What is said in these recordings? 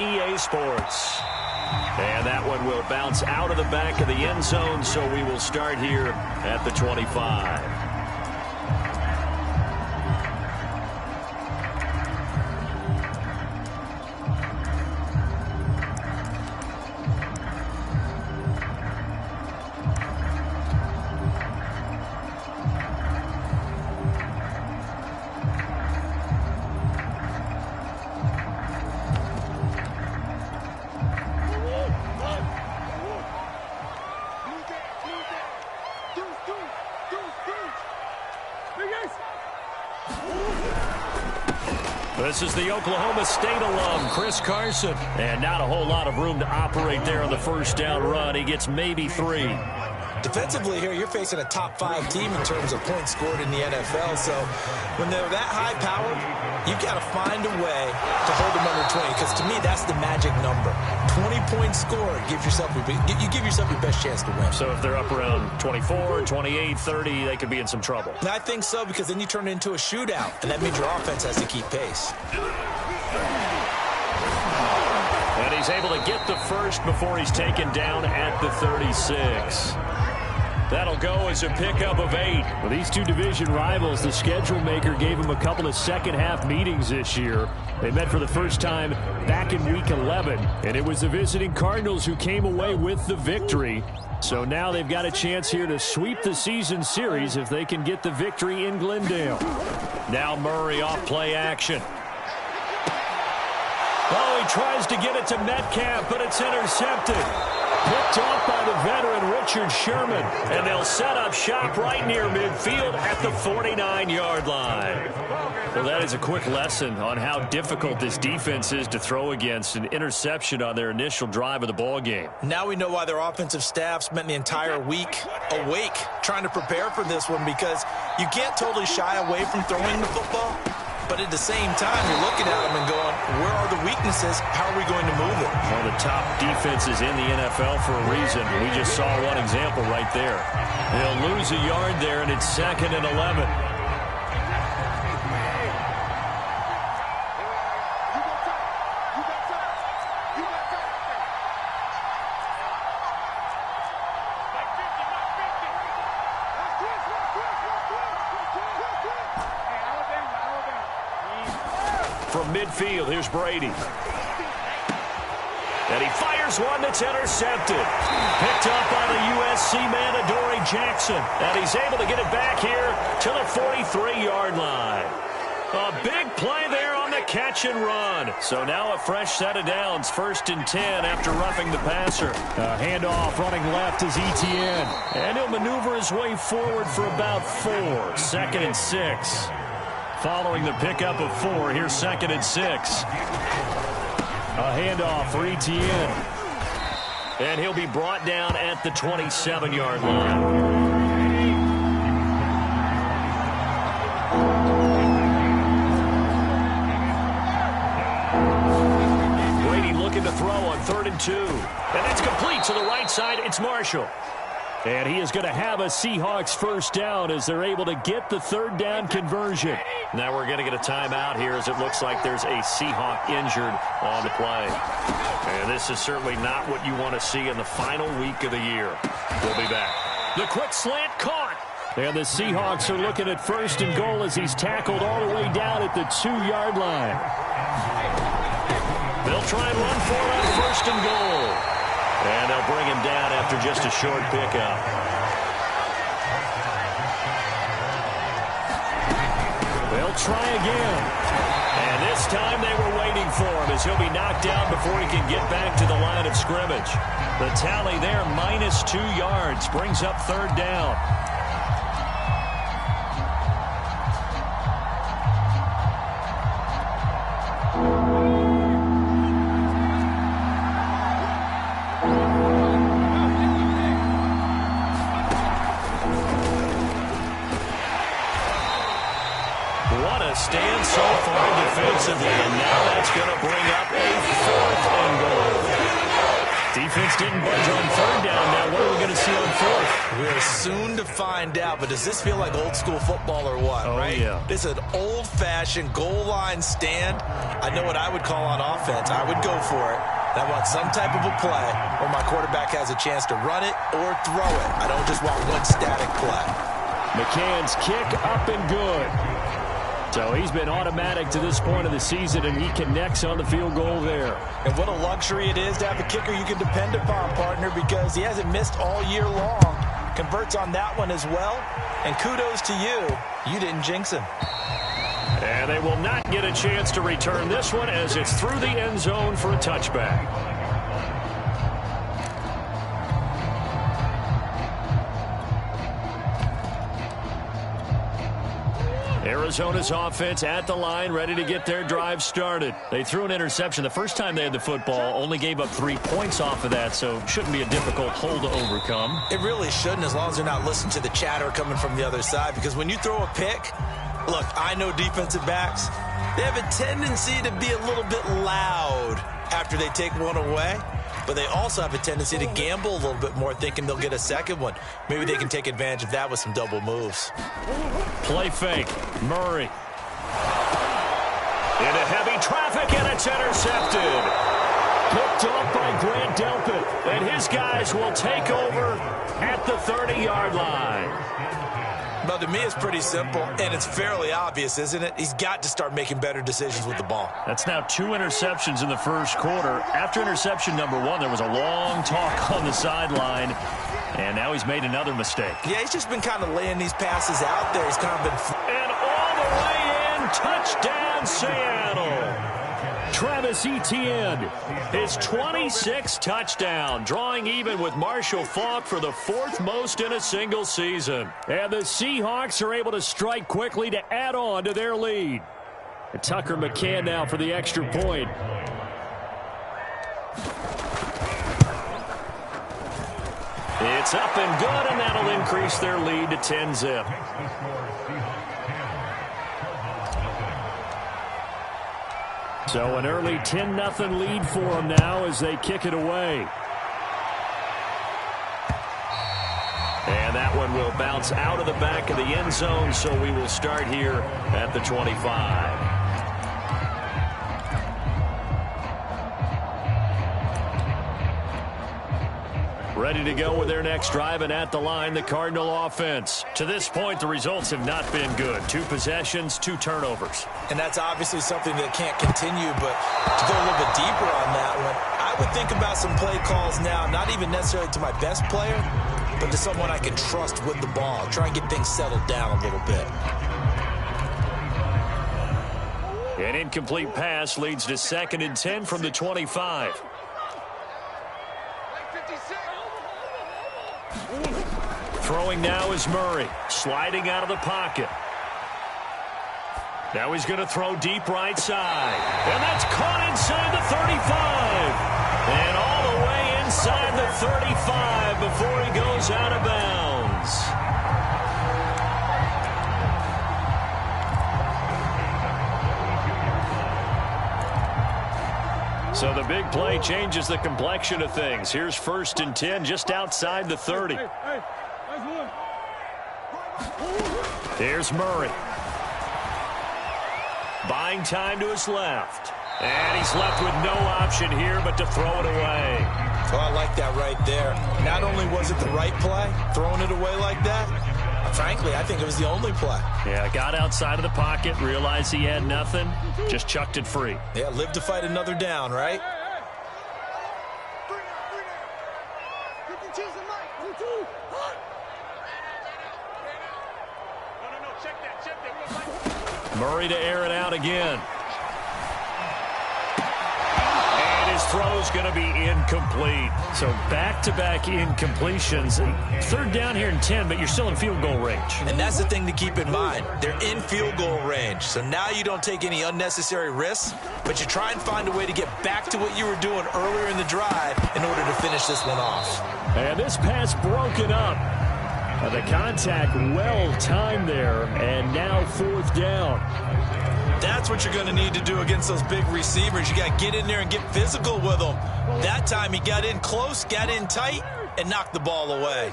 EA Sports. And that one will bounce out of the back of the end zone, so we will start here at the 25. This is the Oklahoma State alum, Chris Carson. And not a whole lot of room to operate there on the first down run. He gets maybe 3. Defensively here, you're facing a top-5 team in terms of points scored in the NFL. So when they're that high power, you've got to find a way to hold them under 20. Because to me, that's the magic number. 20 points scored, you give yourself your best chance to win. So if they're up around 24, 28, 30, they could be in some trouble. And I think so, because then you turn it into a shootout, and that means your offense has to keep pace. And he's able to get the first before he's taken down at the 36. That'll go as a pickup of 8. Well, these two division rivals, the schedule maker gave them a couple of second-half meetings this year. They met for the first time back in Week 11, and it was the visiting Cardinals who came away with the victory. So now they've got a chance here to sweep the season series if they can get the victory in Glendale. Now Murray off play action. Oh, he tries to get it to Metcalf, but it's intercepted. Picked off by the veteran Richard Sherman. And they'll set up shop right near midfield at the 49-yard line. Well, that is a quick lesson on how difficult this defense is to throw against. An interception on their initial drive of the ball game. Now we know why their offensive staff spent the entire week awake trying to prepare for this one, because you can't totally shy away from throwing the football. But at the same time, you're looking at them and going, where are the weaknesses? How are we going to move it? One of the top defenses in the NFL for a reason. We just saw one example right there. They'll lose a yard there, and it's 2nd and 11. From midfield, here's Brady. And he fires one that's intercepted. Picked up by the USC man, Adoree Jackson. And he's able to get it back here to the 43-yard line. A big play there on the catch and run. So now a fresh set of downs, 1st and 10 after roughing the passer. Handoff running left is Etienne. And he'll maneuver his way forward for about 4. 2nd and 6. Following the pickup of 4, here's 2nd and 6. A handoff for Etienne. And he'll be brought down at the 27-yard line. Brady looking to throw on 3rd and 2. And it's complete to the right side. It's Marshall. And he is going to have a Seahawks first down as they're able to get the 3rd down conversion. Now we're going to get a timeout here as it looks like there's a Seahawk injured on the play. And this is certainly not what you want to see in the final week of the year. We'll be back. The quick slant caught. And the Seahawks are looking at 1st and goal as he's tackled all the way down at the 2-yard line. They'll try and run for it on 1st and goal. And they'll bring him down after just a short pickup. They'll try again. And this time they were waiting for him as he'll be knocked down before he can get back to the line of scrimmage. The tally there, -2 yards, brings up 3rd down. Stand so far defensively, and now that's going to bring up a 4th and goal. Defense didn't budge on 3rd down. Now what are we going to see on 4th? We are soon to find out, but does this feel like old school football or what, right? Yeah. This is an old-fashioned goal line stand. I know what I would call on offense. I would go for it. I want some type of a play where my quarterback has a chance to run it or throw it. I don't just want one static play. McCann's kick up and good. So he's been automatic to this point of the season, and he connects on the field goal there. And what a luxury it is to have a kicker you can depend upon, partner, because he hasn't missed all year long. Converts on that one as well. And kudos to you. You didn't jinx him. And they will not get a chance to return this one as it's through the end zone for a touchback. Arizona's offense at the line, ready to get their drive started. They threw an interception the first time they had the football, only gave up 3 points off of that, so shouldn't be a difficult hole to overcome. It really shouldn't, as long as they're not listening to the chatter coming from the other side, because when you throw a pick, look, I know defensive backs, they have a tendency to be a little bit loud after they take one away. But they also have a tendency to gamble a little bit more, thinking they'll get a second one. Maybe they can take advantage of that with some double moves. Play fake. Murray. Into heavy traffic, and it's intercepted. Picked off by Grant Delpit. And his guys will take over at the 30-yard line. Well, to me, it's pretty simple, and it's fairly obvious, isn't it? He's got to start making better decisions with the ball. That's now 2 interceptions in the first quarter. After interception number 1, there was a long talk on the sideline, and now he's made another mistake. Yeah, he's just been kind of laying these passes out there. He's kind of been... And all the way in, touchdown Seattle. Travis Etienne, his 26th touchdown, drawing even with Marshall Faulk for the 4th most in a single season. And the Seahawks are able to strike quickly to add on to their lead. And Tucker McCann now for the extra point. It's up and good, and that'll increase their lead to 10-zip. So an early 10-0 lead for them now as they kick it away. And that one will bounce out of the back of the end zone, so we will start here at the 25. Ready to go with their next drive, and at the line, the Cardinal offense. To this point, the results have not been good. 2 possessions, 2 turnovers. And that's obviously something that can't continue, but to go a little bit deeper on that one, I would think about some play calls now, not even necessarily to my best player, but to someone I can trust with the ball. Try and get things settled down a little bit. An incomplete pass leads to 2nd and 10 from the 25. Throwing now is Murray, sliding out of the pocket. Now he's going to throw deep right side. And that's caught inside the 35. And all the way inside the 35 before he goes out of bounds. So the big play changes the complexion of things. Here's 1st and 10 just outside the 30. Here's Murray. Buying time to his left. And he's left with no option here but to throw it away. Oh, I like that right there. Not only was it the right play, throwing it away like that, frankly, I think it was the only play. Yeah, got outside of the pocket, realized he had nothing, just chucked it free. Yeah, live to fight another down, right? Murray to air it out again. And his throw's going to be incomplete. So back-to-back incompletions. 3rd down here and 10, but you're still in field goal range. And that's the thing to keep in mind. They're in field goal range. So now you don't take any unnecessary risks, but you try and find a way to get back to what you were doing earlier in the drive in order to finish this one off. And this pass broken up. The contact well-timed there, and now 4th down. That's what you're going to need to do against those big receivers. You got to get in there and get physical with them. That time he got in close, got in tight, and knocked the ball away.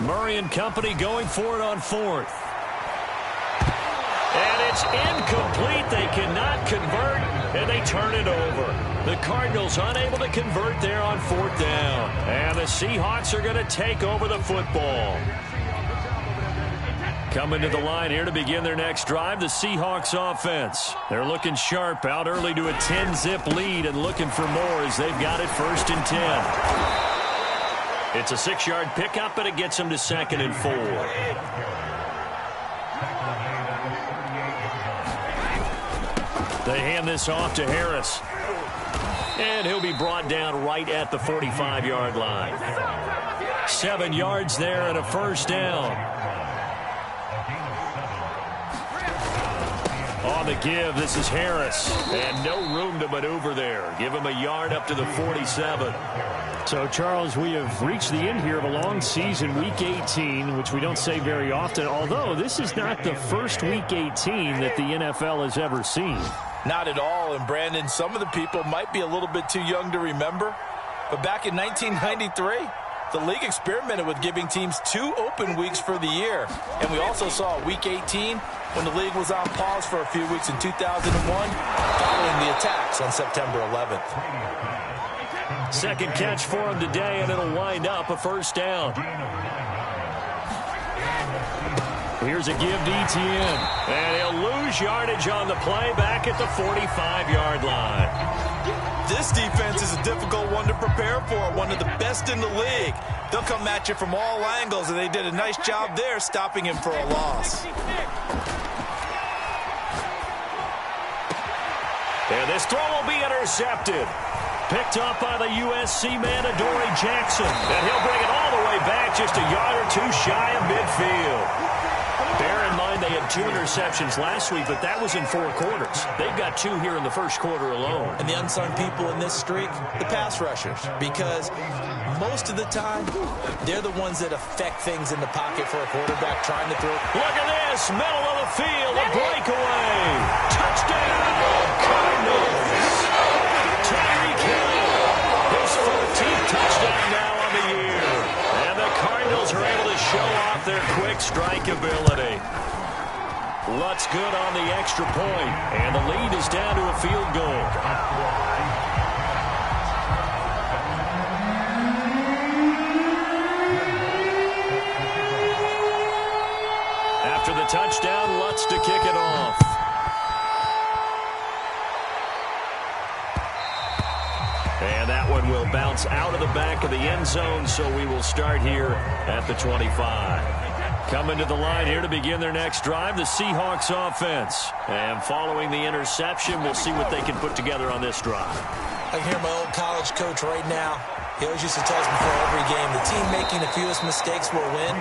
Murray and company going for it on 4th. And it's incomplete. They cannot convert, and they turn it over. The Cardinals unable to convert there on 4th down. And the Seahawks are going to take over the football. Coming to the line here to begin their next drive, the Seahawks offense. They're looking sharp, out early to a 10-zip lead and looking for more as they've got it 1st and 10. It's a 6-yard pickup, and it gets them to 2nd and 4. They hand this off to Harris. And he'll be brought down right at the 45-yard line. 7 yards there and a 1st down. On the give, this is Harris. And no room to maneuver there. Give him a yard up to the 47. So, Charles, we have reached the end here of a long season, Week 18, which we don't say very often, although this is not the first Week 18 that the NFL has ever seen. Not at all, and Brandon, some of the people might be a little bit too young to remember, but back in 1993, the league experimented with giving teams 2 open weeks for the year, and we also saw Week 18 when the league was on pause for a few weeks in 2001 following the attacks on September 11th. Second catch for him today, and it'll wind up a 1st down. Here's a give to Etienne. And he'll lose yardage on the play back at the 45-yard line. This defense is a difficult one to prepare for, one of the best in the league. They'll come at you from all angles, and they did a nice job there stopping him for a loss. And this throw will be intercepted. Picked up by the USC man, Adoree Jackson. And he'll bring it all the way back just a yard or 2 shy of midfield. Bear in mind they had 2 interceptions last week, but that was in 4 quarters. They've got 2 here in the 1st quarter alone. And the unsung people in this streak, the pass rushers, because most of the time, they're the ones that affect things in the pocket for a quarterback trying to throw. Look at this, middle of the field, a breakaway. Touchdown, Cardinals. Tyreek Hill, his 14th touchdown now on the year. And the Cardinals are able to show off their quick strike ability. Lutz good on the extra point, and the lead is down to a field goal. After the touchdown, Lutz to kick it off. And that one will bounce out of the back of the end zone, so we will start here at the 25. Coming to the line here to begin their next drive, the Seahawks offense. And following the interception, we'll see what they can put together on this drive. I can hear my old college coach right now. He always used to tell us before every game, the team making the fewest mistakes will win.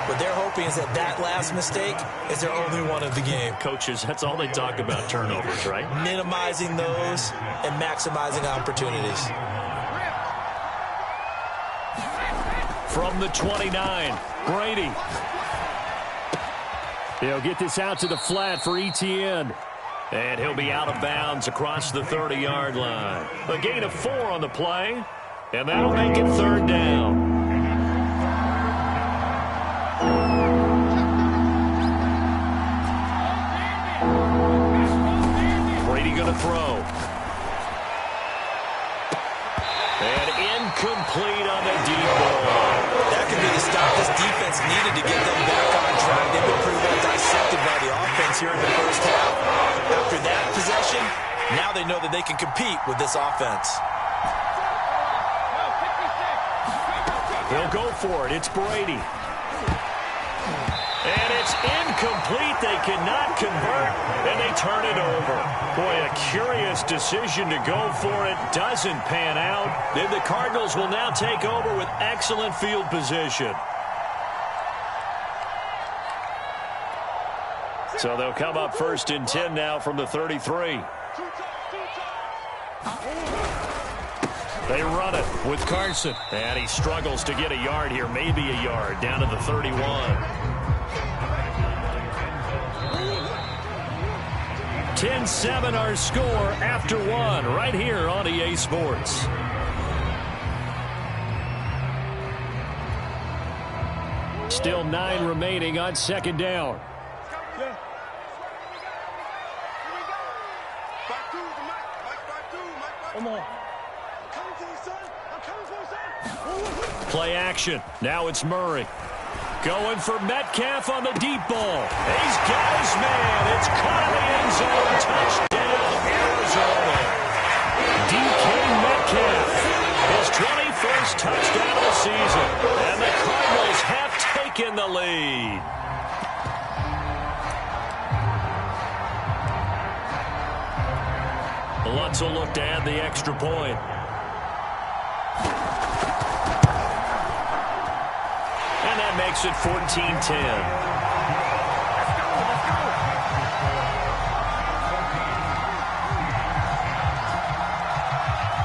What they're hoping is that that last mistake is their only one of the game. Coaches, that's all they talk about, turnovers, right? Minimizing those and maximizing opportunities. From the 29, Brady. He'll get this out to the flat for Etienne. And he'll be out of bounds across the 30-yard line. A gain of 4 on the play, and that'll make it 3rd down. Brady going to throw. And incomplete on the deep ball. That could be the stop this defense needed to get them back on track. They've been pretty well dissected by the offense here in the 1st half. After that possession, now they know that they can compete with this offense. They'll go for it. It's Brady. And it's incomplete. They cannot convert, and they turn it over. Boy, a curious decision to go for it. Doesn't pan out. Then the Cardinals will now take over with excellent field position. So they'll come up 1st and 10 now from the 33. They run it with Carson. And he struggles to get a yard here, maybe a yard, down to the 31. 10-7 our score after 1 right here on EA Sports. Still 9 remaining on second down. Play action. Now it's Murray. Going for Metcalf on the deep ball. He's got his man. It's caught in the end zone. Touchdown, Arizona. DK Metcalf. His 21st touchdown of the season. And the Cardinals have taken the lead. Lutz will look to add the extra point. And that makes it 14-10.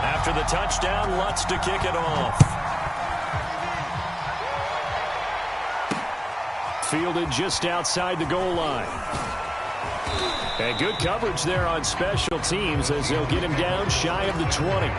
After the touchdown, Lutz to kick it off. Fielded just outside the goal line. And good coverage there on special teams as they'll get him down shy of the 20.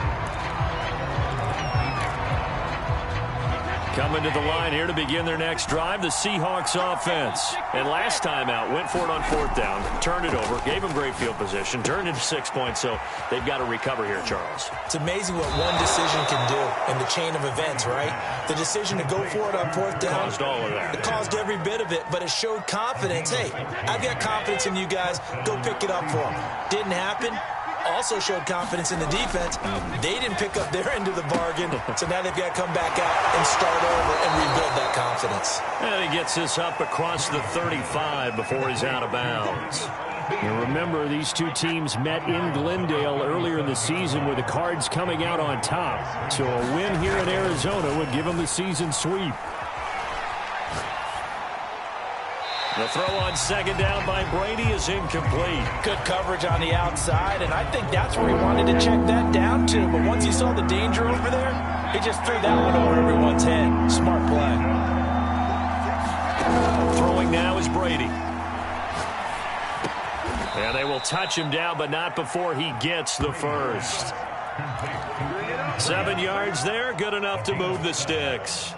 Coming to the line here to begin their next drive, the Seahawks offense. And last time out, went for it on 4th down, turned it over, gave them great field position, turned into 6 points, so they've got to recover here, Charles. It's amazing what one decision can do in the chain of events, right? The decision to go for it on 4th down. Caused all of that. It caused every bit of it, but it showed confidence. Hey, I've got confidence in you guys. Go pick it up for them. Didn't happen. Also showed confidence in the defense. They didn't pick up their end of the bargain, so now they've got to come back out and start over and rebuild that confidence. And he gets this up across the 35 before he's out of bounds. You remember, these two teams met in Glendale earlier in the season with the Cards coming out on top. So a win here in Arizona would give them the season sweep. The throw on second down by Brady is incomplete. Good coverage on the outside, and I think that's where he wanted to check that down to. But once he saw the danger over there, he just threw that one over everyone's head. Smart play. Throwing now is Brady. And they will touch him down, but not before he gets the first. 7 yards there, good enough to move the sticks.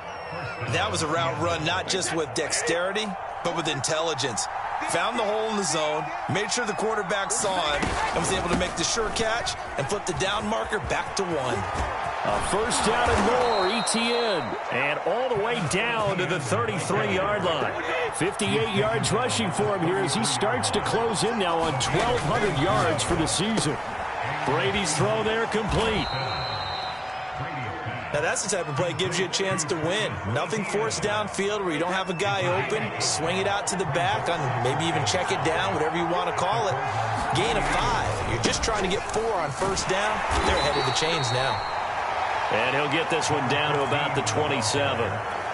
That was a route run not just with dexterity, but with intelligence. Found the hole in the zone, made sure the quarterback saw him, and was able to make the sure catch and flip the down marker back to 1. A first down and more, Etienne. And all the way down to the 33-yard line. 58 yards rushing for him here as he starts to close in now on 1,200 yards for the season. Brady's throw there complete. Now that's the type of play that gives you a chance to win. Nothing forced downfield where you don't have a guy open. Swing it out to the back, on maybe even check it down, whatever you want to call it. Gain of 5. You're just trying to get 4 on first down. They're ahead of the chains now. And he'll get this one down to about the 27.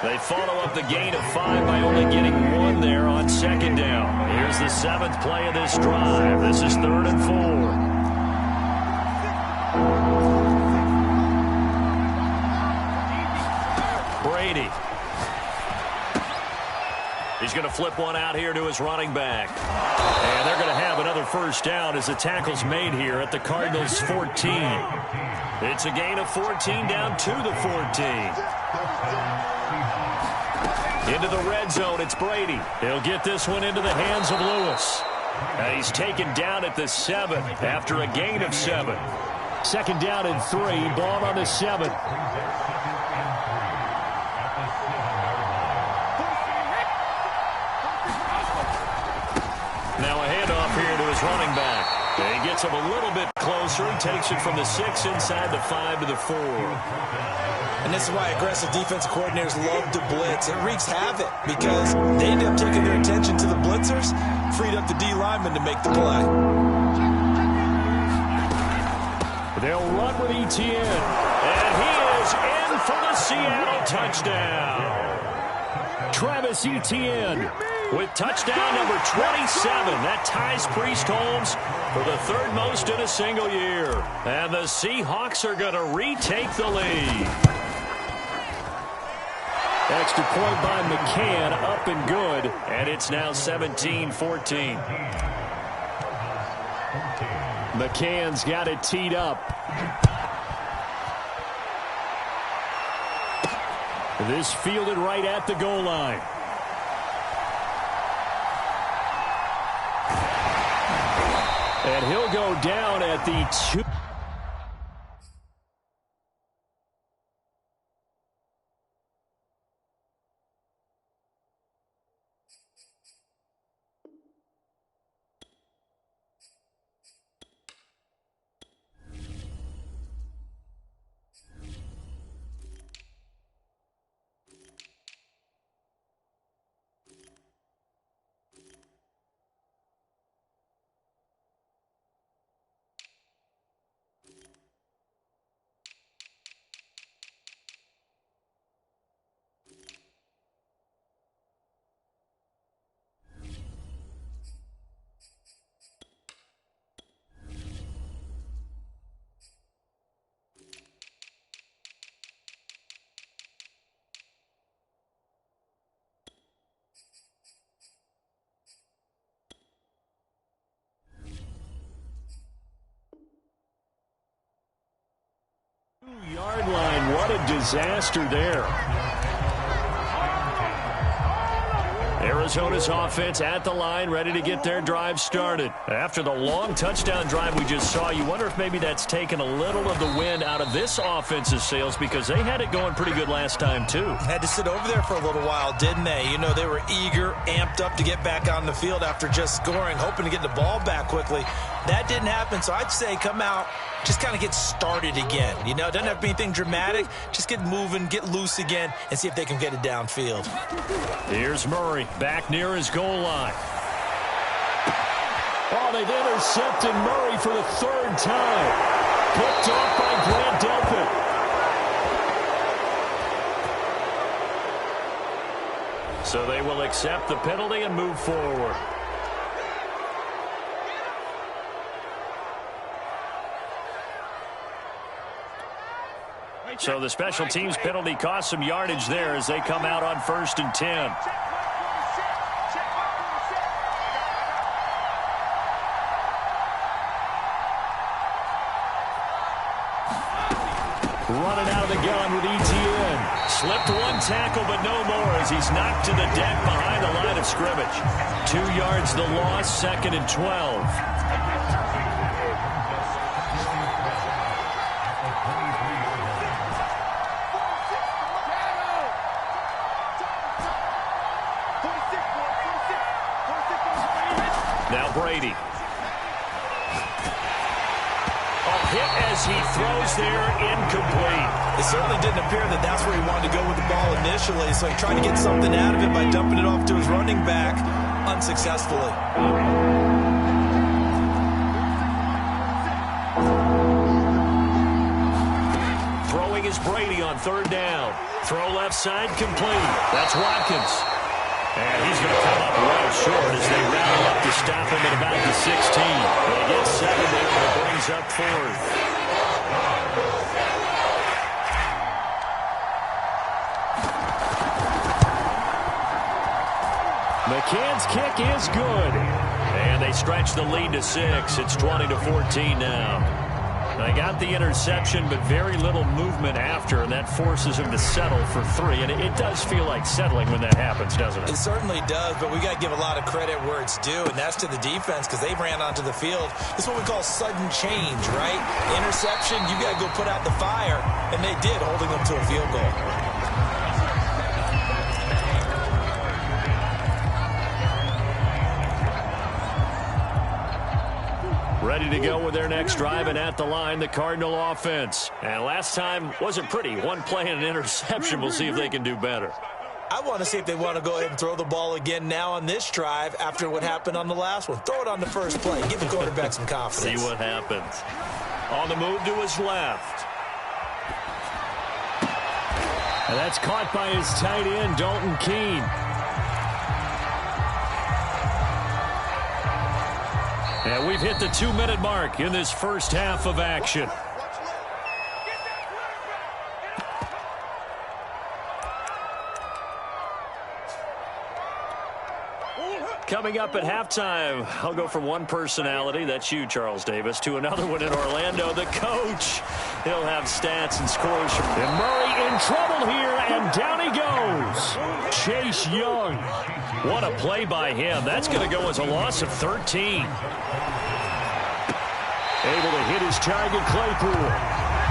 They follow up the gain of 5 by only getting 1 there on second down. Here's the 7th play of this drive. This is 3rd and 4. Brady. He's going to flip one out here to his running back. And they're going to have another first down as the tackle's made here at the Cardinals' 14. It's a gain of 14 down to the 14. Into the red zone, it's Brady. He'll get this one into the hands of Lewis. And he's taken down at the 7 after a gain of 7. Second down and 3, ball on the 7. Now a handoff here to his running back. And he gets him a little bit closer. He takes it from the 6 inside the 5 to the 4. And this is why aggressive defensive coordinators love to blitz. It wreaks havoc because they end up taking their attention to the blitzers, freed up the D lineman to make the play. They'll run with Etienne. And he is in for the Seattle touchdown. Travis Etienne with touchdown number 27. That ties Priest Holmes for the 3rd most in a single year. And the Seahawks are going to retake the lead. Extra point by McCann, up and good. And it's now 17-14. McCann's got it teed up. This fielded right at the goal line. And he'll go down at the 2. Yard line, what a disaster there. Arizona's offense at the line, ready to get their drive started. After the long touchdown drive we just saw, you wonder if maybe that's taken a little of the wind out of this offense's sails, because they had it going pretty good last time too. Had to sit over there for a little while, didn't they? You know, they were eager, amped up to get back on the field after just scoring, hoping to get the ball back quickly. That didn't happen, so I'd say come out, just kind of get started again. You know, it doesn't have to be anything dramatic. Just get moving, get loose again, and see if they can get it downfield. Here's Murray back near his goal line. Oh, they've intercepted Murray for the 3rd time. Picked off by Grant Delpit. So they will accept the penalty and move forward. So the special teams penalty cost some yardage there as they come out on 1st and 10. Running out of the gun with ETN. Slipped one tackle, but no more as he's knocked to the deck behind the line of scrimmage. 2 yards the loss, 2nd and 12. Now Brady. A hit as he throws there, incomplete. It certainly didn't appear that that's where he wanted to go with the ball initially, so he tried to get something out of it by dumping it off to his running back unsuccessfully. Throwing is Brady on 3rd down. Throw left side, complete. That's Watkins. And he's going to come up well short as they rally up to stop him at about the 16. They get 7 there, and it brings up 4th. McCann's kick is good. And they stretch the lead to 6. It's 20-14 now. They got the interception, but very little movement after, and that forces him to settle for 3. And it does feel like settling when that happens, doesn't it? It certainly does, but we got to give a lot of credit where it's due, and that's to the defense because they ran onto the field. This is what we call sudden change, right? Interception, you got to go put out the fire, and they did, holding them to a field goal. Ready to go with their next drive, and at the line, the Cardinal offense. And last time wasn't pretty. 1 play and an interception. We'll see if they can do better. I want to see if they want to go ahead and throw the ball again now on this drive after what happened on the last one. Throw it on the first play. Give the quarterback some confidence. See what happens. On the move to his left. And that's caught by his tight end, Dalton Keene. And we've hit the 2-minute mark in this first half of action. Coming up at halftime, I'll go from one personality, that's you, Charles Davis, to another one in Orlando, the coach. He'll have stats and scores. And Murray in trouble here, and down he goes. Chase Young. What a play by him. That's going to go as a loss of 13. hit his target, Claypool.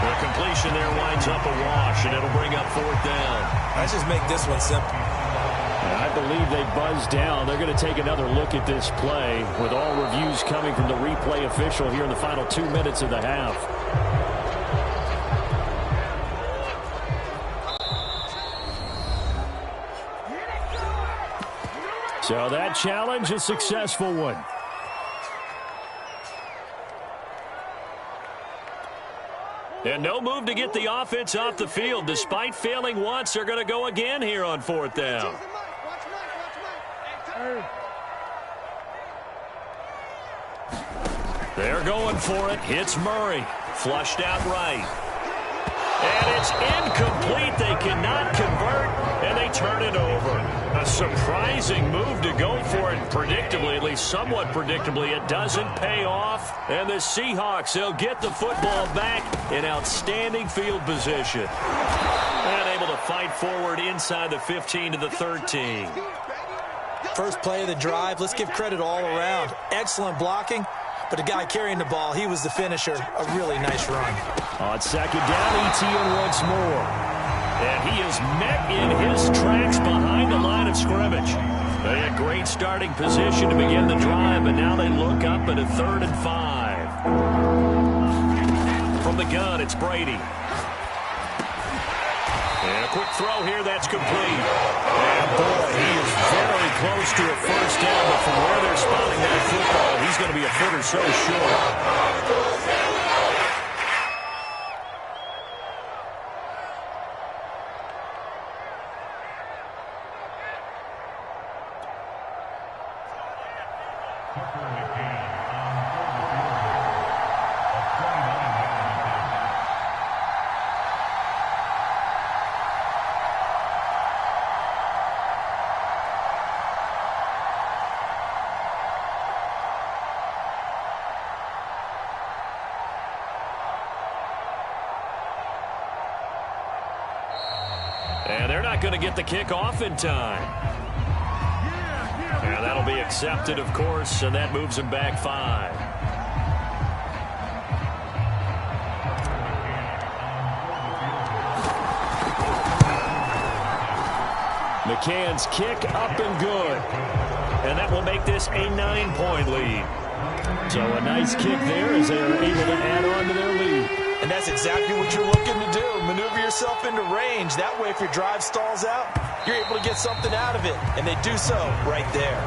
The completion there winds up a wash, and it'll bring up 4th down. Let's just make this one simple. I believe they buzzed down. They're going to take another look at this play with all reviews coming from the replay official here in the final 2 minutes of the half. So that challenge, a successful one. And no move to get the offense off the field. Despite failing once, they're going to go again here on 4th down. They're going for it. It's Murray. Flushed out right. And it's incomplete. They cannot convert, and they turn it over. A surprising move to go for it. Predictably, at least somewhat predictably, it doesn't pay off. And the Seahawks, they'll get the football back in outstanding field position. And able to fight forward inside the 15 to the 13. First play of the drive, let's give credit all around. Excellent blocking, but the guy carrying the ball, he was the finisher. A really nice run. On 2nd down, ETN once more. And he is met in his tracks behind the line of scrimmage. They had great starting position to begin the drive, but now they look up at a 3rd and 5. From the gun, it's Brady. And a quick throw here, that's complete. And boy, he is very close to a 1st down, but from where they're spotting that football, he's going to be a foot or so short. And they're not going to get the kick off in time. And that'll be accepted, of course, and that moves them back 5. McCann's kick up and good. And that will make this a 9-point lead. So a nice kick there as they are able to add on to their lead. And that's exactly what you're looking to do. Maneuver yourself into range. That way, if your drive stalls out, you're able to get something out of it. And they do so right there.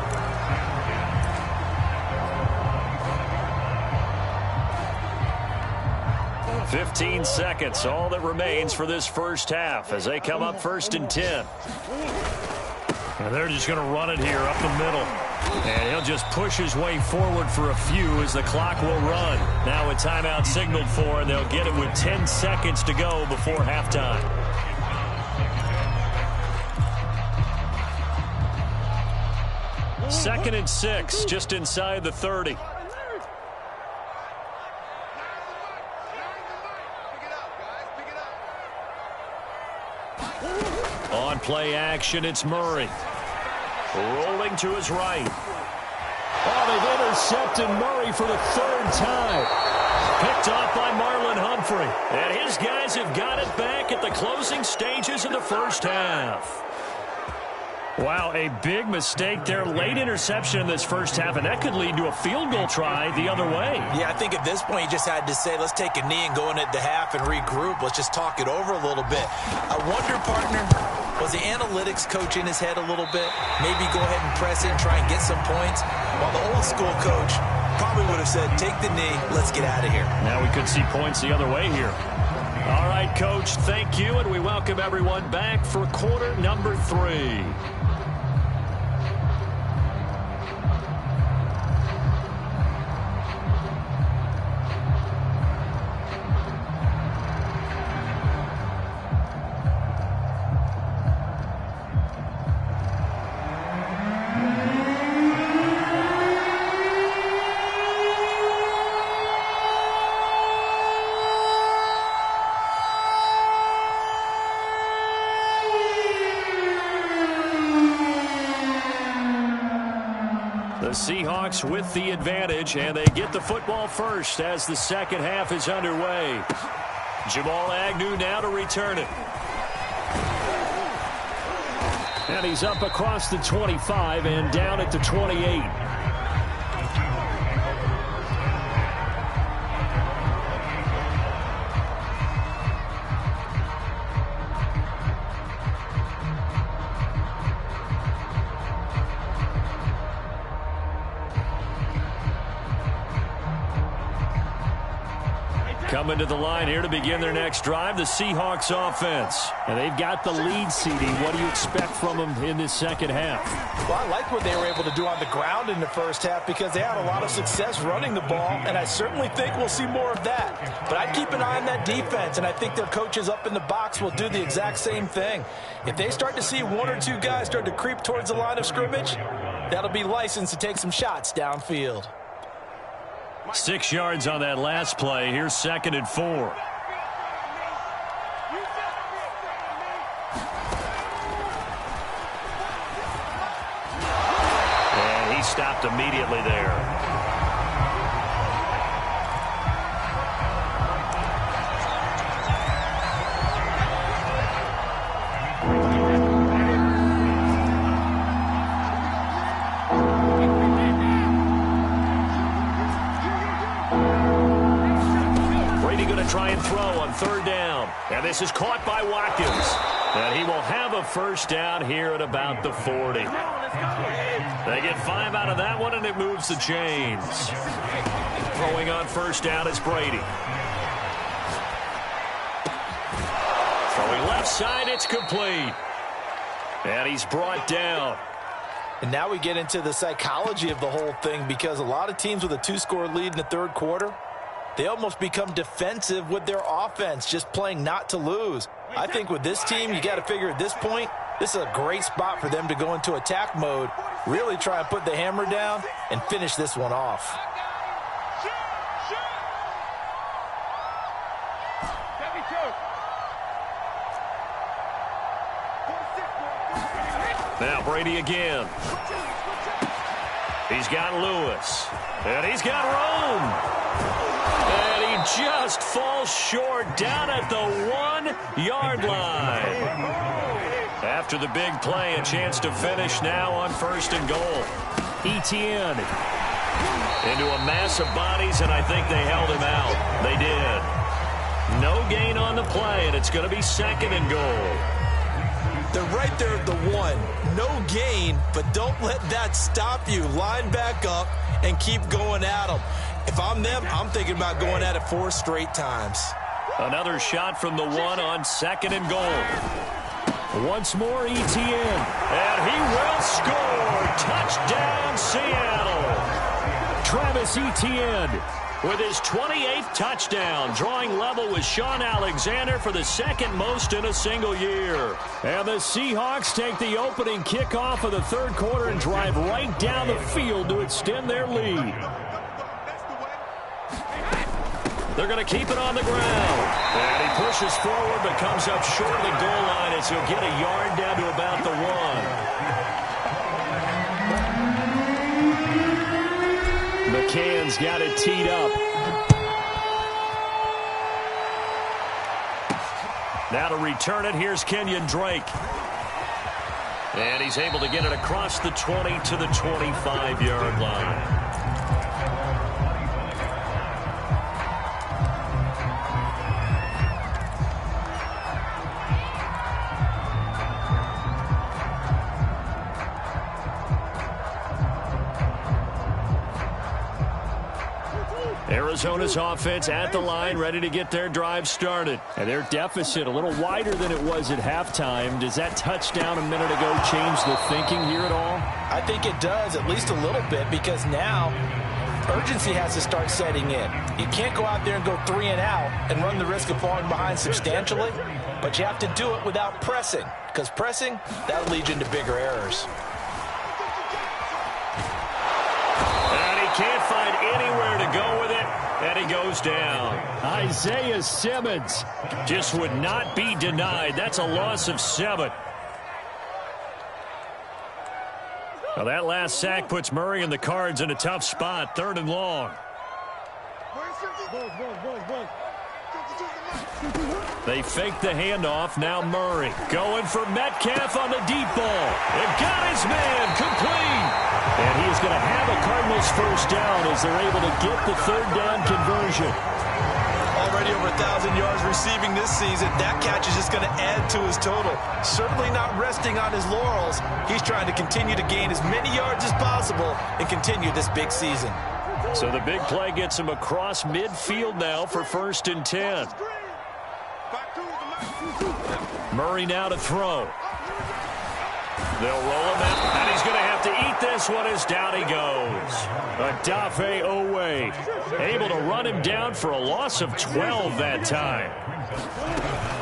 "15 seconds, all that remains for this first half as they come up 1st and 10. And they're just going to run it here up the middle. And he'll just push his way forward for a few as the clock will run. Now a timeout signaled for, and they'll get it with 10 seconds to go before halftime. Second and 6, just inside the 30. On play action, it's Murray. Rolling to his right. Oh, they've intercepted Murray for the 3rd time. Picked off by Marlon Humphrey. And his guys have got it back at the closing stages of the first half. Wow, a big mistake there. Late interception in this first half, and that could lead to a field goal try the other way. Yeah, I think at this point you just had to say, let's take a knee and go into the half and regroup. Let's just talk it over a little bit. I wonder, partner, was the analytics coach in his head a little bit? Maybe go ahead and press it and try and get some points? While the old school coach probably would have said, take the knee, let's get out of here. Now we could see points the other way here. All right, Coach, thank you, and we welcome everyone back for quarter number 3. Seahawks with the advantage, and they get the football first as the second half is underway. Jamal Agnew now to return it. And he's up across the 25 and down at the 28. Coming to the line here to begin their next drive, the Seahawks offense. And they've got the lead, CD. What do you expect from them in this second half? Well, I like what they were able to do on the ground in the first half because they had a lot of success running the ball, and I certainly think we'll see more of that. But I'd keep an eye on that defense, and I think their coaches up in the box will do the exact same thing. If they start to see one or two guys start to creep towards the line of scrimmage, that'll be licensed to take some shots downfield. 6 yards on that last play. Here's 2nd and 4. And he stopped immediately there. Try and throw on 3rd down. And this is caught by Watkins. And he will have a first down here at about the 40. They get 5 out of that one, and it moves the chains. Throwing on 1st down is Brady. Throwing left side, it's complete. And he's brought down. And now we get into the psychology of the whole thing, because a lot of teams with a 2-score lead in the 3rd quarter, they almost become defensive with their offense, just playing not to lose. I think with this team, you got to figure at this point, this is a great spot for them to go into attack mode, really try and put the hammer down and finish this one off. Now Brady again. He's got Lewis. And he's got Rome. And he just falls short down at the 1-yard line. After the big play, a chance to finish now on 1st and goal. Etienne into a mass of bodies, and I think they held him out. They did. No gain on the play, and it's going to be 2nd and goal. They're right there at the 1. No gain, but don't let that stop you. Line back up and keep going at them. If I'm them, I'm thinking about going at it 4 straight times. Another shot from the 1 on 2nd and goal. Once more, Etienne. And he will score. Touchdown, Seattle. Travis Etienne with his 28th touchdown, drawing level with Sean Alexander for the 2nd most in a single year. And the Seahawks take the opening kickoff of the 3rd quarter and drive right down the field to extend their lead. They're going to keep it on the ground. And he pushes forward but comes up short of the goal line as he'll get a yard down to about the 1. McCann's got it teed up. Now to return it, here's Kenyon Drake. And he's able to get it across the 20 to the 25-yard line. Arizona's offense at the line, ready to get their drive started. And their deficit a little wider than it was at halftime. Does that touchdown a minute ago change the thinking here at all? I think it does, at least a little bit, because now urgency has to start setting in. You can't go out there and go 3 and out and run the risk of falling behind substantially, but you have to do it without pressing, because pressing, that'll lead you into bigger errors. And he can't find anywhere to go with it. And he goes down. Isaiah Simmons just would not be denied. That's a loss of 7. Well, that last sack puts Murray and the Cards in a tough spot, 3rd and long. They fake the handoff. Now Murray going for Metcalf on the deep ball. And got his man complete. And he is going to have a Cardinals first down as they're able to get the 3rd down conversion. Already over 1,000 yards receiving this season. That catch is just going to add to his total. Certainly not resting on his laurels. He's trying to continue to gain as many yards as possible and continue this big season. So the big play gets him across midfield now for 1st and 10. Murray now to throw. They'll roll him out, and he's going to have to eat this one as down he goes. Odafe Owe able to run him down for a loss of 12 that time.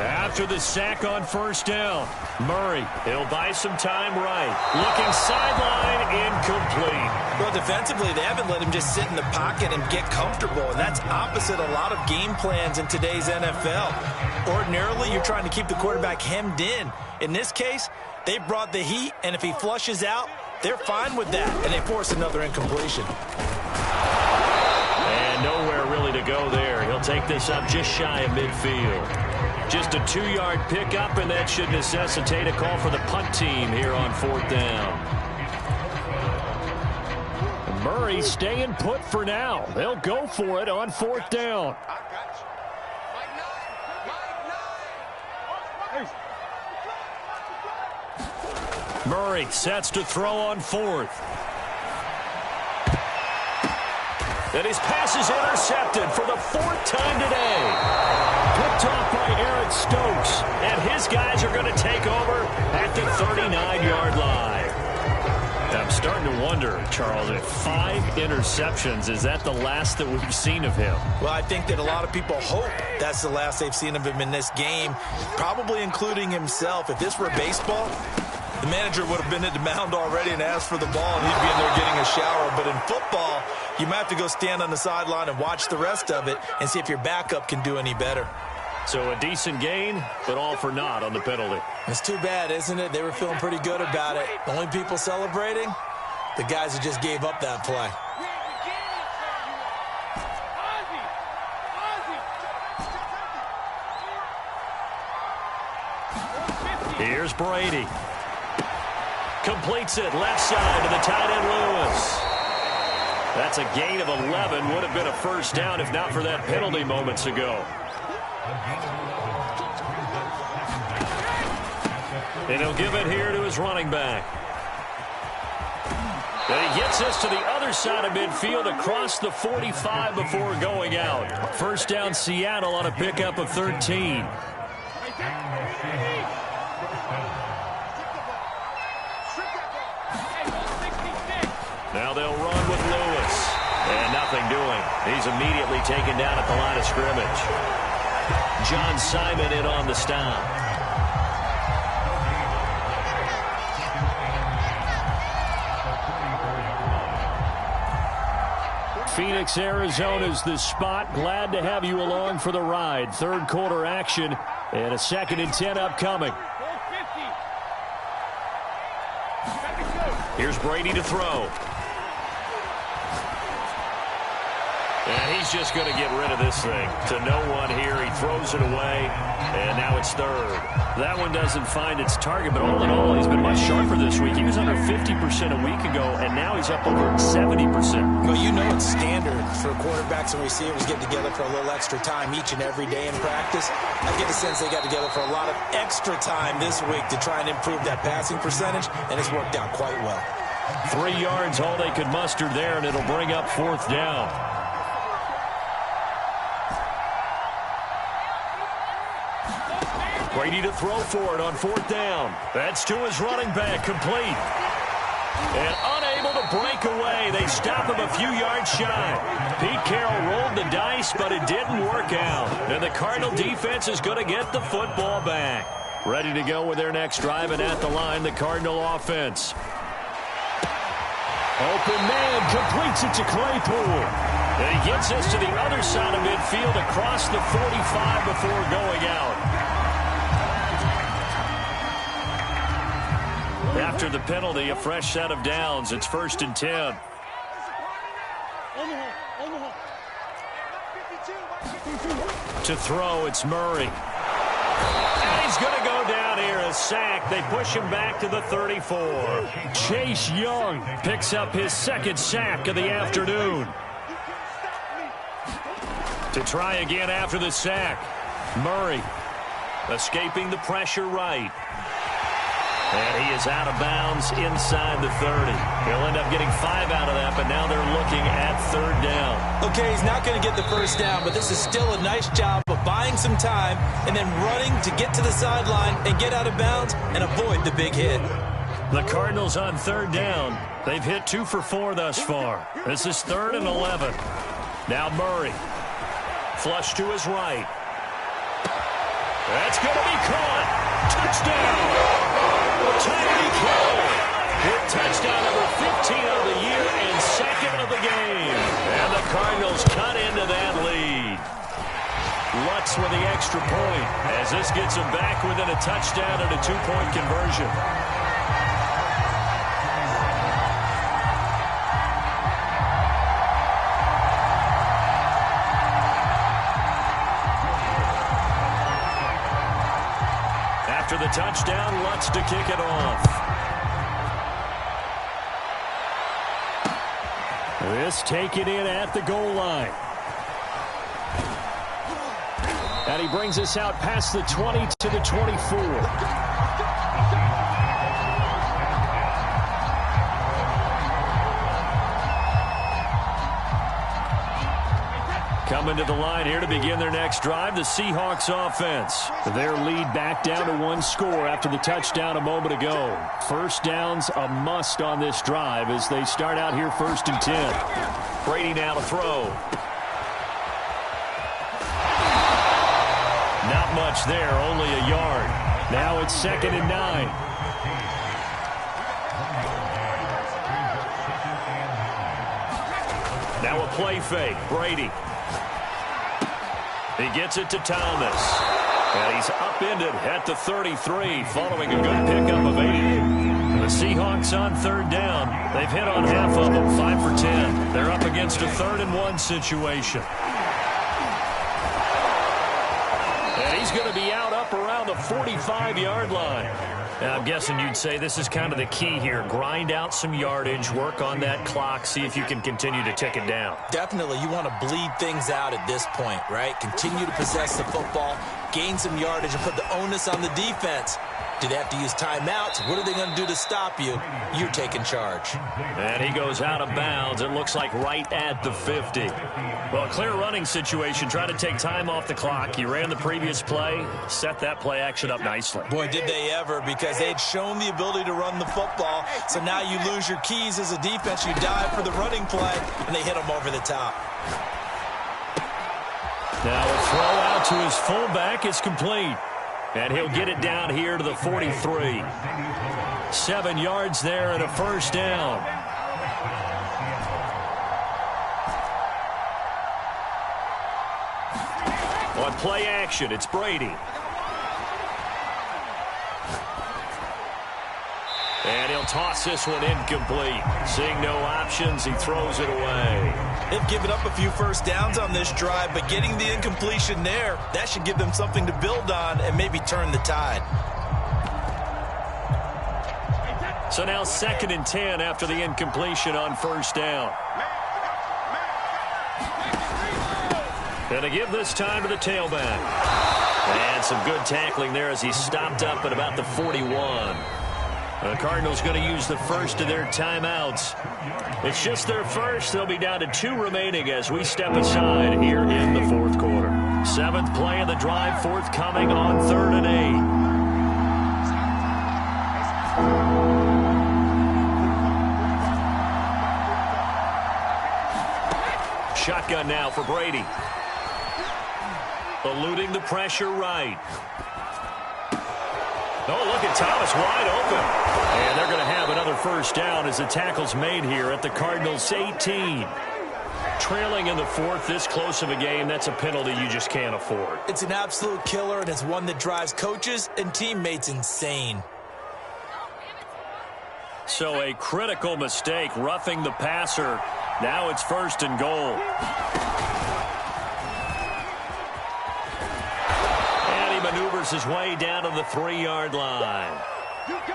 After the sack on 1st down, Murray, he'll buy some time right. Looking sideline, incomplete. Well, defensively, they haven't let him just sit in the pocket and get comfortable, and that's opposite a lot of game plans in today's NFL. Ordinarily, you're trying to keep the quarterback hemmed in. In this case, they brought the heat, and if he flushes out, they're fine with that, and they force another incompletion. And nowhere really to go there. He'll take this up just shy of midfield. Just a 2-yard pickup, and that should necessitate a call for the punt team here on 4th down. Murray staying put for now. They'll go for it on 4th down. Murray sets to throw on 4th. And his pass is intercepted for the 4th time today. Picked off by Eric Stokes. And his guys are going to take over at the 39-yard line. I'm starting to wonder, Charles, if 5 interceptions, is that the last that we've seen of him? Well, I think that a lot of people hope that's the last they've seen of him in this game, probably including himself. If this were baseball, the manager would have been at the mound already and asked for the ball, and he'd be in there getting a shower. But in football, you might have to go stand on the sideline and watch the rest of it and see if your backup can do any better. So a decent gain, but all for naught on the penalty. It's too bad, isn't it? They were feeling pretty good about it. The only people celebrating, the guys who just gave up that play. Here's Brady. Completes it left side to the tight end Lewis. That's a gain of 11. Would have been a first down if not for that penalty moments ago. And he'll give it here to his running back. And he gets us to the other side of midfield across the 45 before going out. First down Seattle on a pickup of 13. Now they'll run with Lewis. And nothing doing. He's immediately taken down at the line of scrimmage. John Simon in on the stop. Phoenix, Arizona's the spot. Glad to have you along for the ride. 3rd quarter action and a 2nd and 10 upcoming. Here's Brady to throw. And he's just going to get rid of this thing to no one here. He throws it away, and now it's 3rd. That one doesn't find its target, but all in all, he's been much sharper this week. He was under 50% a week ago, and now he's up over 70%. Well, you know it's standard for quarterbacks and receivers get together for a little extra time each and every day in practice. I get the sense they got together for a lot of extra time this week to try and improve that passing percentage, and it's worked out quite well. 3 yards, all they could muster there, and it'll bring up 4th down. Brady to throw for it on 4th down. That's to his running back, complete. And unable to break away. They stop him a few yards shy. Pete Carroll rolled the dice, but it didn't work out. And the Cardinal defense is going to get the football back. Ready to go with their next drive, and at the line, the Cardinal offense. Open man completes it to Claypool. And he gets us to the other side of midfield across the 45 before going out. After the penalty, a fresh set of downs. It's 1st and 10. To throw, it's Murray. And he's going to go down here, a sack. They push him back to the 34. Chase Young picks up his 2nd sack of the afternoon. To try again after the sack, Murray escaping the pressure right. And he is out of bounds inside the 30. He'll end up getting 5 out of that, but now they're looking at 3rd down. Okay, he's not going to get the 1st down, but this is still a nice job of buying some time and then running to get to the sideline and get out of bounds and avoid the big hit. The Cardinals on 3rd down. They've hit 2 for 4 thus far. This is 3rd and 11. Now Murray. Flush to his right. That's going to be caught. Touchdown. Tyreek Hill with touchdown number 15 of the year and 2nd of the game. And the Cardinals cut into that lead. Lutz with the extra point as this gets them back within a touchdown and a 2-point conversion. After the touchdown, Lutz to kick it off. This taken in at the goal line. And he brings us out past the 20 to the 24. Coming to the line here to begin their next drive, the Seahawks offense. Their lead back down to 1 score after the touchdown a moment ago. 1st downs a must on this drive as they start out here 1st and 10. Brady now to throw. Not much there, only a yard. Now it's 2nd and 9. Now a play fake. Brady. He gets it to Thomas. And he's upended at the 33 following a good pickup of 8. The Seahawks on 3rd down. They've hit on half of them, 5 for 10. They're up against a 3rd and 1 situation. And he's going to be out up around the 45-yard line. Now, I'm guessing you'd say this is kind of the key here. Grind out some yardage, work on that clock, see if you can continue to tick it down. Definitely, you want to bleed things out at this point, right? Continue to possess the football, gain some yardage, and put the onus on the defense. Do they have to use timeouts? What are they going to do to stop you? You're taking charge. And he goes out of bounds. It looks like right at the 50. Well, a clear running situation. Try to take time off the clock. You ran the previous play, set that play action up nicely. Boy, did they ever, because they had shown the ability to run the football. So now you lose your keys as a defense. You dive for the running play, and they hit them over the top. Now a throw out to his fullback is complete. And he'll get it down here to the 43. 7 yards there and a 1st down. On play action, it's Brady. And he'll toss this one incomplete. Seeing no options, he throws it away. They've given up a few 1st downs on this drive, but getting the incompletion there, that should give them something to build on and maybe turn the tide. So now 2nd and 10 after the incompletion on 1st down. And to give this time to the tailback. And some good tackling there as he stopped up at about the 41. The Cardinals going to use the first of their timeouts. It's just their first. They'll be down to 2 remaining as we step aside here in the 4th quarter. 7th play of the drive forthcoming on 3rd and 8. Shotgun now for Brady. Eluding the pressure right. Oh, look at Thomas wide open. And they're going to have another 1st down as the tackle's made here at the Cardinals' 18. Trailing in the 4th, this close of a game, that's a penalty you just can't afford. It's an absolute killer, and it's one that drives coaches and teammates insane. So a critical mistake, roughing the passer. Now it's 1st and goal. And he maneuvers his way down to the 3-yard line.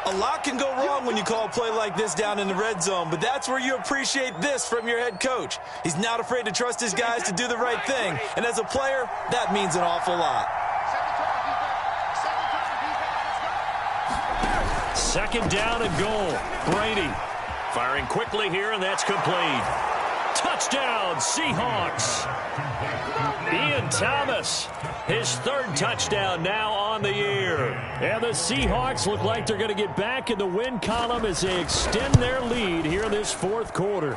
A lot can go wrong when you call a play like this down in the red zone, but that's where you appreciate this from your head coach. He's not afraid to trust his guys to do the right thing, and as a player, that means an awful lot. 2nd down and goal. Brady firing quickly here, and that's complete. Touchdown, Seahawks. Ian Thomas, his 3rd touchdown now on the year. And the Seahawks look like they're going to get back in the win column as they extend their lead here in this 4th quarter.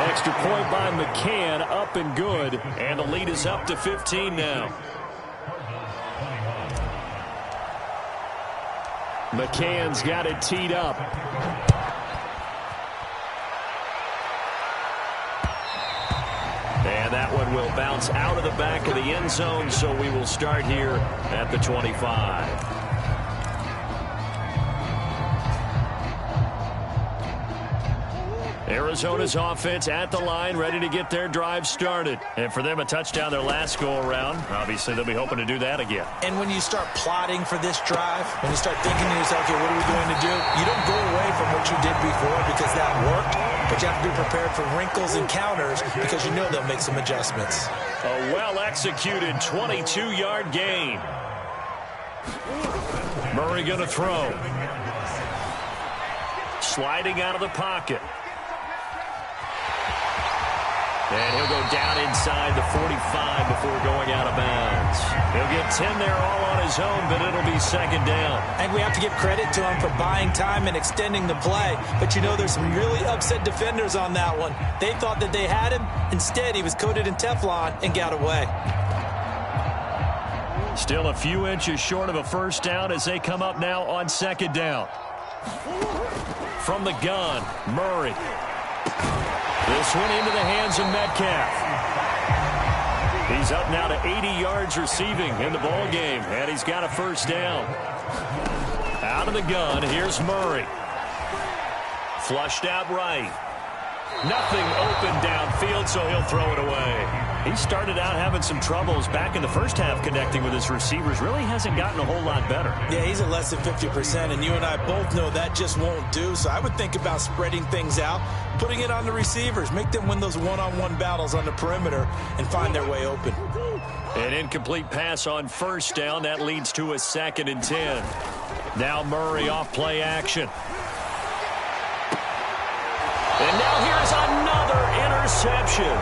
Extra point by McCann, up and good. And the lead is up to 15 now. McCann's got it teed up. And that one will bounce out of the back of the end zone, so we will start here at the 25. Arizona's offense at the line, ready to get their drive started. And for them, a touchdown their last go-around. Obviously, they'll be hoping to do that again. And when you start plotting for this drive, when you start thinking to yourself, okay, what are we going to do? You don't go away from what you did before because that worked, but you have to be prepared for wrinkles and counters because you know they'll make some adjustments. A well-executed 22-yard gain. Murray going to throw. Sliding out of the pocket. And he'll go down inside the 45 before going out of bounds. He'll get 10 there all on his own, but it'll be 2nd down. And we have to give credit to him for buying time and extending the play. But, you know, there's some really upset defenders on that one. They thought that they had him. Instead, he was coated in Teflon and got away. Still a few inches short of a 1st down as they come up now on 2nd down. From the gun, Murray. This one into the hands of Metcalf. He's up now to 80 yards receiving in the ball game, and he's got a 1st down. Out of the gun, here's Murray. Flushed out right. Nothing open downfield, so he'll throw it away. He started out having some troubles back in the 1st half connecting with his receivers. Really hasn't gotten a whole lot better. Yeah, he's at less than 50%, and you and I both know that just won't do. So I would think about spreading things out, putting it on the receivers, make them win those one-on-one battles on the perimeter and find their way open. An incomplete pass on 1st down. That leads to a 2nd and 10. Now Murray off play action. And now here's another interception.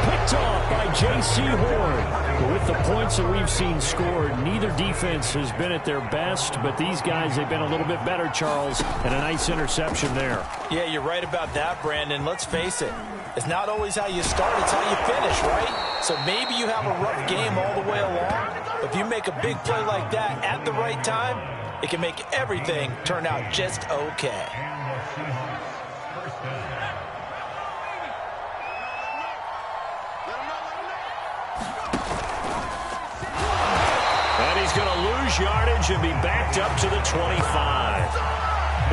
Picked off by J.C. Horn. But with the points that we've seen scored, neither defense has been at their best, but these guys, they've been a little bit better, Charles, and a nice interception there. Yeah, you're right about that, Brandon. Let's face it. It's not always how you start, it's how you finish, right? So maybe you have a rough game all the way along, but if you make a big play like that at the right time, it can make everything turn out just okay. And he's going to lose yardage and be backed up to the 25.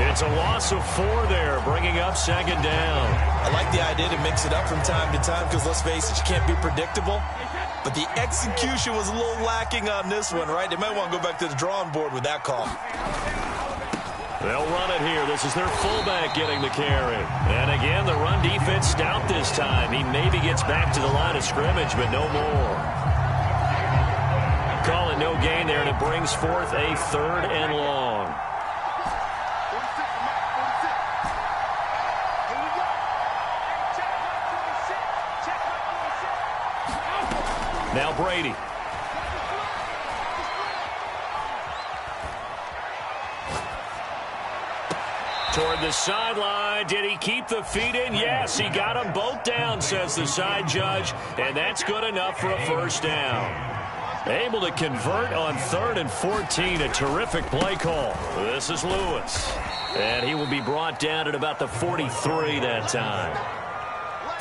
It's a loss of 4 there, bringing up 2nd down. I like the idea to mix it up from time to time because, let's face it, you can't be predictable. But the execution was a little lacking on this one, right? They might want to go back to the drawing board with that call. They'll run it here. This is their fullback getting the carry. And again, the run defense stout this time. He maybe gets back to the line of scrimmage, but no more. Call it no gain there, and it brings forth a 3rd and long. Now Brady. Toward the sideline. Did he keep the feet in? Yes, he got them both down, says the side judge. And that's good enough for a 1st down. Able to convert on 3rd and 14. A terrific play call. This is Lewis. And he will be brought down at about the 43 that time.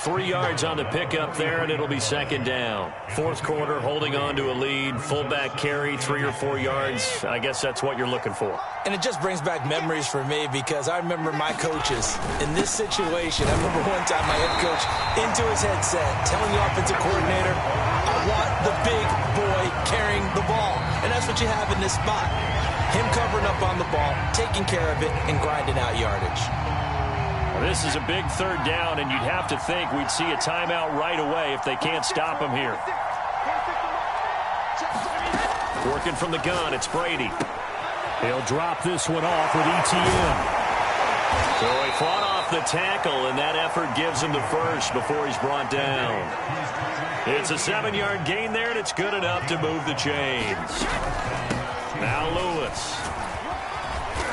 3 yards on the pickup there, and it'll be second down. Fourth quarter, holding on to a lead. Fullback carry, 3 or 4 yards. I guess that's what you're looking for. And it just brings back memories for me because I remember my coaches in this situation. I remember one time my head coach into his headset telling the offensive coordinator, I want the big boy carrying the ball. And that's what you have in this spot. Him covering up on the ball, taking care of it, and grinding out yardage. This is a big third down, and you'd have to think we'd see a timeout right away if they can't stop him here. Working from the gun, it's Brady. He'll drop this one off with ETN. So he fought off the tackle, and that effort gives him the first before he's brought down. It's a 7-yard gain there, and it's good enough to move the chains. Now Lewis.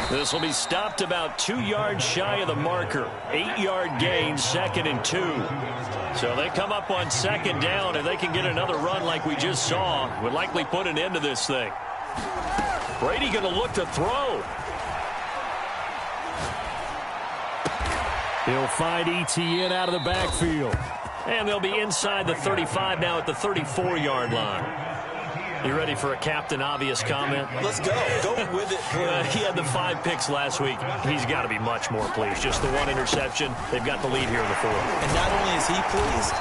This will be stopped about 2 yards shy of the marker. 8-yard gain, 2nd and 2. So they come up on second down, and they can get another run like we just saw. Would likely put an end to this thing. Brady going to look to throw. He'll find ETN out of the backfield. And they'll be inside the 35 now at the 34-yard line. You ready for a Captain Obvious comment? Let's go. Go with it. He had the 5 picks last week. He's got to be much more pleased. Just the 1 interception. They've got the lead here in the 4th. And not only is he pleased,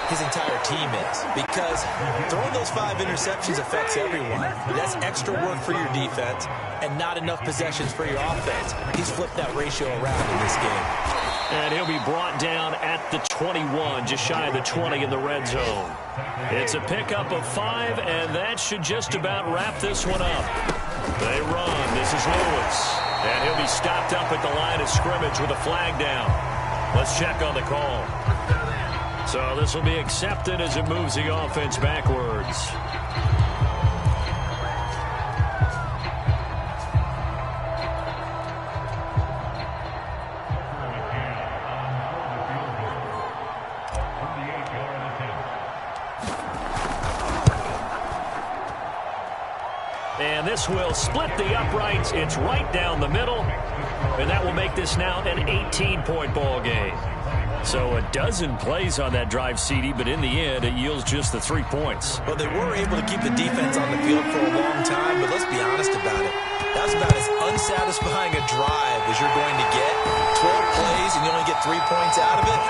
his entire team is. Because throwing those 5 interceptions affects everyone. That's extra work for your defense and not enough possessions for your offense. He's flipped that ratio around in this game. And he'll be brought down at the 21, just shy of the 20 in the red zone. It's a pickup of 5, and that should just about wrap this one up. They run. This is Lewis. And he'll be stopped up at the line of scrimmage with a flag down. Let's check on the call. So this will be accepted as it moves the offense backwards. And this will split the uprights. It's right down the middle. And that will make this now an 18-point ball game. So a dozen plays on that drive, CD, but in the end, it yields just the 3 points. Well, they were able to keep the defense on the field for a long time, but let's be honest about it. That was about as unsatisfying a drive as you're going to get. 12 plays and you only get 3 points out of it.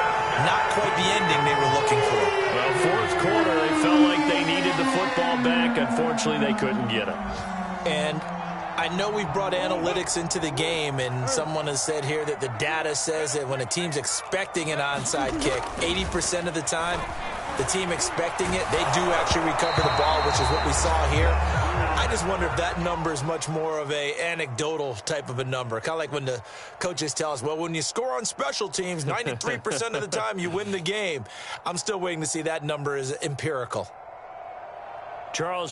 Not quite the ending they were looking for. Well, fourth quarter, they felt like they needed the football back. Unfortunately, they couldn't get it. And I know we've brought analytics into the game, and someone has said here that the data says that when a team's expecting an onside kick, 80% of the time, the team expecting it, they do actually recover the ball, which is what we saw here. I just wonder if that number is much more of a anecdotal type of a number. Kind of like when the coaches tell us, well, when you score on special teams, 93% of the time you win the game. I'm still waiting to see that number is empirical. Charles.